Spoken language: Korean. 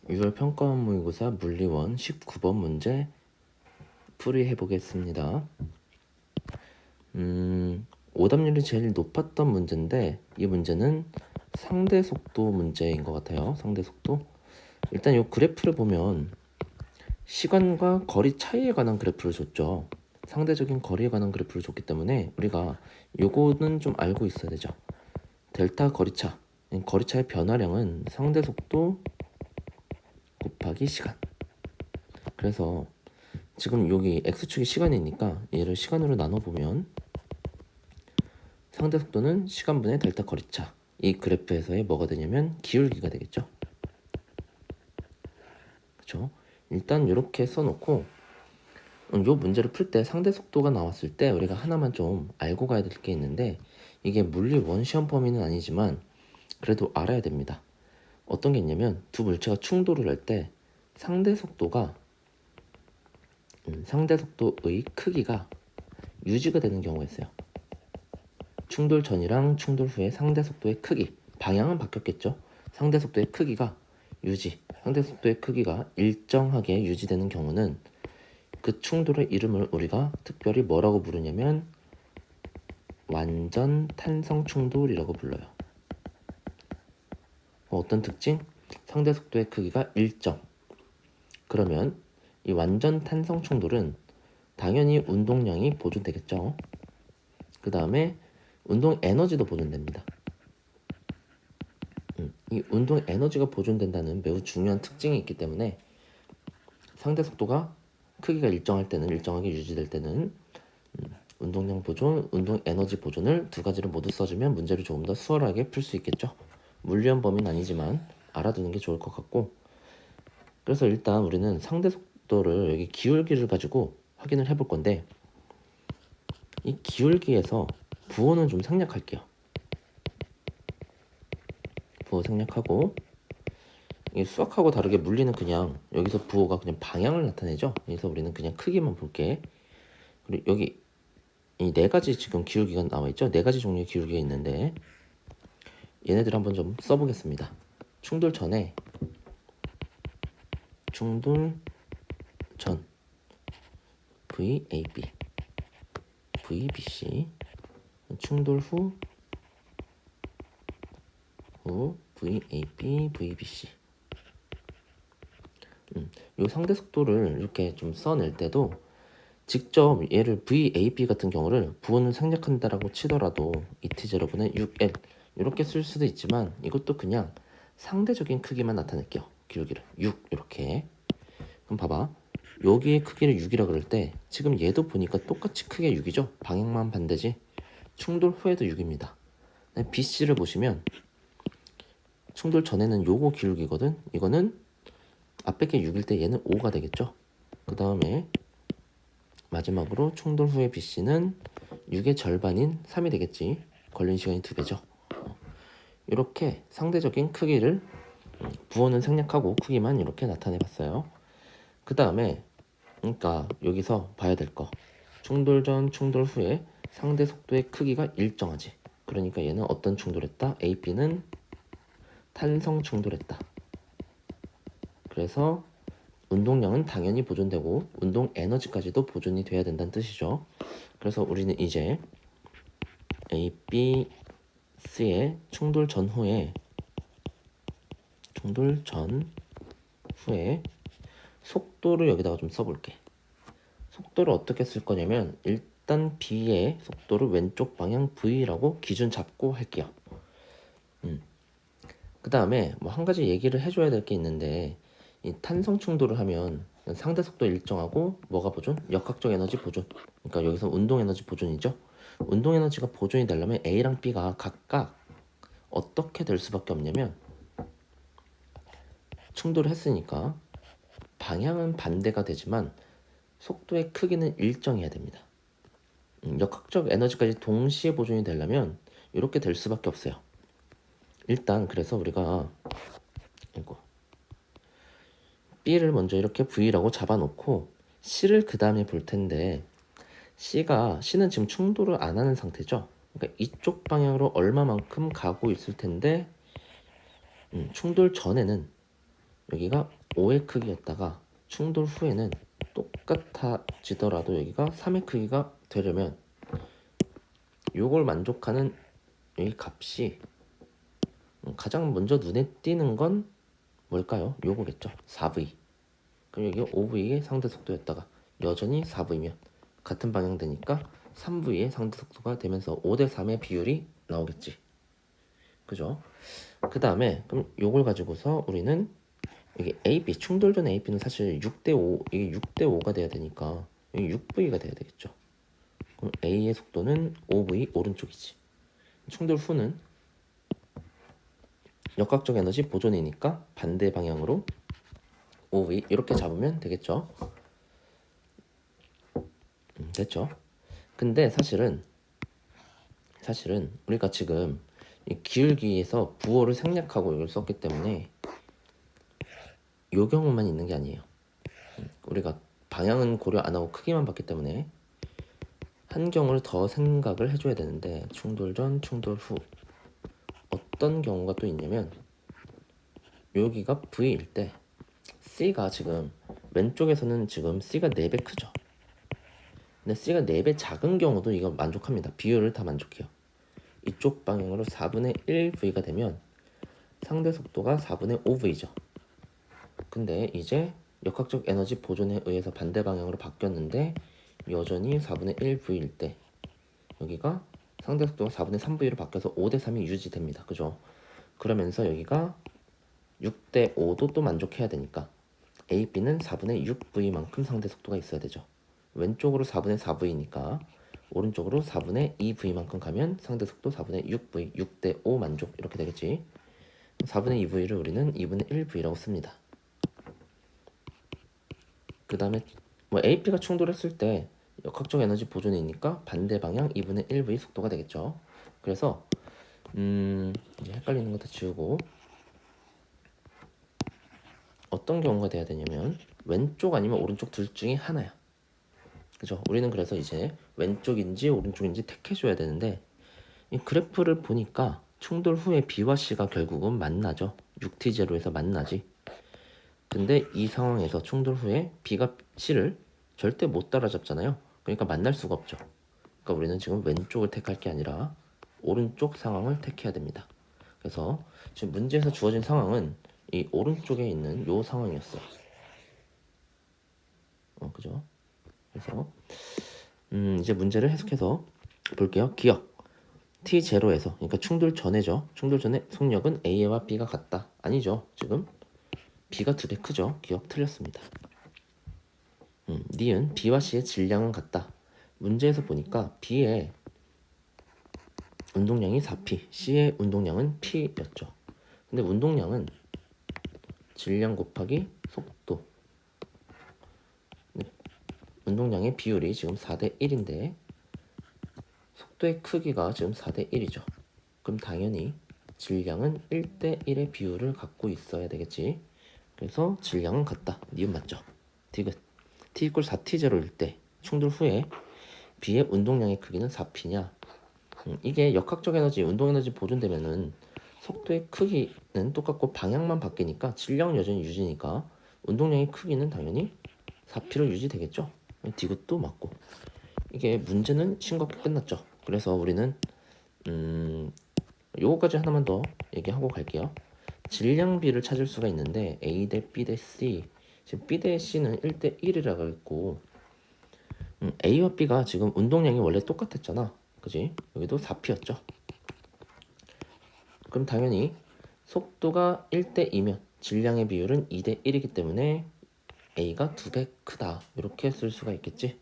6월 평가원 모의고사 물리원 19번 문제 풀이해 보겠습니다. 오답률이 제일 높았던 문제인데 이 문제는 상대 속도 문제인 것 같아요. 상대 속도. 일단 이 그래프를 보면 시간과 거리 차이에 관한 그래프를 줬죠. 상대적인 거리에 관한 그래프를 줬기 때문에 우리가 요거는 좀 알고 있어야 되죠. 델타 거리차, 거리차의 변화량은 상대 속도 곱하기 시간. 그래서 지금 여기 x축이 시간이니까 얘를 시간으로 나눠보면 상대 속도는 시간분의 델타 거리차, 이 그래프에서의 뭐가 되냐면 기울기가 되겠죠. 그렇죠? 일단 이렇게 써놓고 이 문제를 풀 때 상대 속도가 나왔을 때 우리가 하나만 좀 알고 가야 될 게 있는데, 이게 물리 원 시험 범위는 아니지만 그래도 알아야 됩니다. 어떤 게 있냐면 두 물체가 충돌을 할 때 상대 속도가 상대 속도의 크기가 유지가 되는 경우가 있어요. 충돌 전이랑 충돌 후의 상대 속도의 크기, 방향은 바뀌었겠죠. 상대 속도의 크기가 유지, 상대 속도의 크기가 일정하게 유지되는 경우는 그 충돌의 이름을 우리가 특별히 뭐라고 부르냐면 완전 탄성 충돌이라고 불러요. 어떤 특징? 상대 속도의 크기가 일정. 그러면 이 완전 탄성 충돌은 당연히 운동량이 보존되겠죠. 그 다음에 운동 에너지도 보존됩니다. 이 운동 에너지가 보존된다는 매우 중요한 특징이 있기 때문에 상대 속도가 크기가 일정할 때는, 일정하게 유지될 때는 운동량 보존, 운동 에너지 보존을 두 가지를 모두 써주면 문제를 조금 더 수월하게 풀 수 있겠죠. 물리원 범위는 아니지만 알아두는 게 좋을 것 같고, 그래서 일단 우리는 상대 속도를 여기 기울기를 가지고 확인을 해볼 건데, 이 기울기에서 부호는 좀 생략할게요. 부호 생략하고, 이 수학하고 다르게 물리는 그냥 여기서 부호가 그냥 방향을 나타내죠. 그래서 우리는 그냥 크기만 볼게. 그리고 여기 이 네 가지 지금 기울기가 나와 있죠. 네 가지 종류의 기울기가 있는데 얘네들 한번 좀 써보겠습니다. 충돌 전에 충돌 전 VAB, VBC, 충돌 후 VAB, VBC. 요 상대 속도를 이렇게 좀 써낼 때도 직접 얘를 VAB 같은 경우를 부호는 생략한다라고 치더라도 ET0분의 6L 이렇게 쓸 수도 있지만, 이것도 그냥 상대적인 크기만 나타낼게요. 기울기를 6 이렇게. 그럼 봐봐, 여기의 크기를 6이라 그럴 때 지금 얘도 보니까 똑같이 크게 6이죠. 방향만 반대지. 충돌 후에도 6입니다. BC를 보시면 충돌 전에는 요거 기울기거든. 이거는 앞에 게 6일 때 얘는 5가 되겠죠. 그 다음에 마지막으로 충돌 후의 BC는 6의 절반인 3이 되겠지. 걸린 시간이 2배죠. 이렇게 상대적인 크기를 부호는 생략하고 크기만 이렇게 나타내 봤어요. 그 다음에 그러니까 여기서 봐야 될 거, 충돌 전 충돌 후에 상대 속도의 크기가 일정하지. 그러니까 얘는 어떤 충돌했다? AB는 탄성 충돌했다. 그래서 운동량은 당연히 보존되고 운동 에너지까지도 보존이 돼야 된다는 뜻이죠. 그래서 우리는 이제 A, B, C의 충돌 전후에 속도를 여기다가 좀 써볼게. 속도를 어떻게 쓸 거냐면 일단 B의 속도를 왼쪽 방향 V라고 기준 잡고 할게요. 그 다음에 뭐 한 가지 얘기를 해줘야 될 게 있는데, 이 탄성 충돌을 하면 상대 속도 일정하고 뭐가 보존? 역학적 에너지 보존. 그러니까 여기서 운동 에너지 보존이죠. 운동 에너지가 보존이 되려면 A랑 B가 각각 어떻게 될 수밖에 없냐면, 충돌을 했으니까 방향은 반대가 되지만 속도의 크기는 일정해야 됩니다. 역학적 에너지까지 동시에 보존이 되려면 이렇게 될 수밖에 없어요. 일단 그래서 우리가 이거 B를 먼저 이렇게 V라고 잡아놓고 C를 그 다음에 볼 텐데, C는 지금 충돌을 안 하는 상태죠. 그러니까 이쪽 방향으로 얼마만큼 가고 있을 텐데, 충돌 전에는 여기가 5의 크기였다가 충돌 후에는 똑같아지더라도 여기가 3의 크기가 되려면 요걸 만족하는 이 값이 가장 먼저 눈에 띄는 건 뭘까요? 요거겠죠. 4v. 그럼 여기 5v의 상대 속도였다가 여전히 4v면 같은 방향 되니까 3v의 상대 속도가 되면서 5대 3의 비율이 나오겠지. 그죠? 그 다음에 그럼 요걸 가지고서 우리는 이게 AP 충돌전 AP는 사실 6대 5 이게 6대 5가 돼야 되니까 여기 6V가 돼야 되겠죠. 그럼 A의 속도는 5V 오른쪽이지. 충돌 후는 역학적 에너지 보존이니까 반대 방향으로 5V 이렇게 잡으면 되겠죠. 됐죠. 근데 사실은 우리가 지금 이 기울기에서 부호를 생략하고 이걸 썼기 때문에 요 경우만 있는 게 아니에요. 우리가 방향은 고려 안 하고 크기만 봤기 때문에 한 경우를 더 생각을 해줘야 되는데 충돌 전, 충돌 후 어떤 경우가 또 있냐면 여기가 V일 때 C가 지금 왼쪽에서는 지금 C가 4배 크죠. 근데 C가 4배 작은 경우도 이거 만족합니다. 비율을 다 만족해요. 이쪽 방향으로 4분의 1V가 되면 상대 속도가 4분의 5V죠. 근데 이제 역학적 에너지 보존에 의해서 반대 방향으로 바뀌었는데 여전히 4분의 1V일 때 여기가 상대 속도가 4분의 3V로 바뀌어서 5대 3이 유지됩니다. 그죠? 그러면서 여기가 6대 5도 또 만족해야 되니까 AB는 4분의 6V만큼 상대 속도가 있어야 되죠. 왼쪽으로 4분의 4V니까 오른쪽으로 4분의 2V만큼 가면 상대 속도 4분의 6V, 6대 5 만족 이렇게 되겠지. 4분의 2V를 우리는 2분의 1V라고 씁니다. 그 다음에 뭐 AP가 충돌했을 때 역학적 에너지 보존이니까 반대 방향 2분의 1V 속도가 되겠죠. 그래서 이제 헷갈리는 거 다 지우고 어떤 경우가 돼야 되냐면 왼쪽 아니면 오른쪽 둘 중에 하나야. 그죠? 우리는 그래서 이제 왼쪽인지 오른쪽인지 택해줘야 되는데 이 그래프를 보니까 충돌 후에 B와 C가 결국은 만나죠. 6T0에서 만나지. 근데 이 상황에서 충돌 후에 B가 C를 절대 못 따라잡잖아요. 그러니까 만날 수가 없죠. 그러니까 우리는 지금 왼쪽을 택할 게 아니라 오른쪽 상황을 택해야 됩니다. 그래서 지금 문제에서 주어진 상황은 이 오른쪽에 있는 요 상황이었어요. 그죠? 그래서 이제 문제를 해석해서 볼게요. 기억 T0에서 그러니까 충돌 전에죠. 충돌 전에 속력은 A와 B가 같다. 아니죠. 지금 B가 2배 크죠. 기억 틀렸습니다. 니은 B와 C의 질량은 같다. 문제에서 보니까 B의 운동량이 4P, C의 운동량은 P였죠. 근데 운동량은 질량 곱하기 속도. 운동량의 비율이 지금 4대 1인데 속도의 크기가 지금 4대 1이죠. 그럼 당연히 질량은 1대 1의 비율을 갖고 있어야 되겠지. 그래서 질량은 같다. 니은 맞죠? 디귿. T 이퀄 4T0일 때 충돌 후에 B의 운동량의 크기는 4P냐? 이게 역학적 에너지, 운동 에너지 보존되면은 속도의 크기는 똑같고 방향만 바뀌니까 질량은 여전히 유지니까 운동량의 크기는 당연히 4P로 유지되겠죠. 디귿도 맞고 이게 문제는 싱겁게 끝났죠. 그래서 우리는 요거까지 하나만 더 얘기하고 갈게요. 질량비를 찾을 수가 있는데 A 대 B 대 C 지금 B 대 C는 1대 1이라고 했고 A와 B가 지금 운동량이 원래 똑같았잖아. 그지? 여기도 4P였죠. 그럼 당연히 속도가 1대 2면 질량의 비율은 2대 1이기 때문에 A가 2배 크다. 이렇게 쓸 수가 있겠지.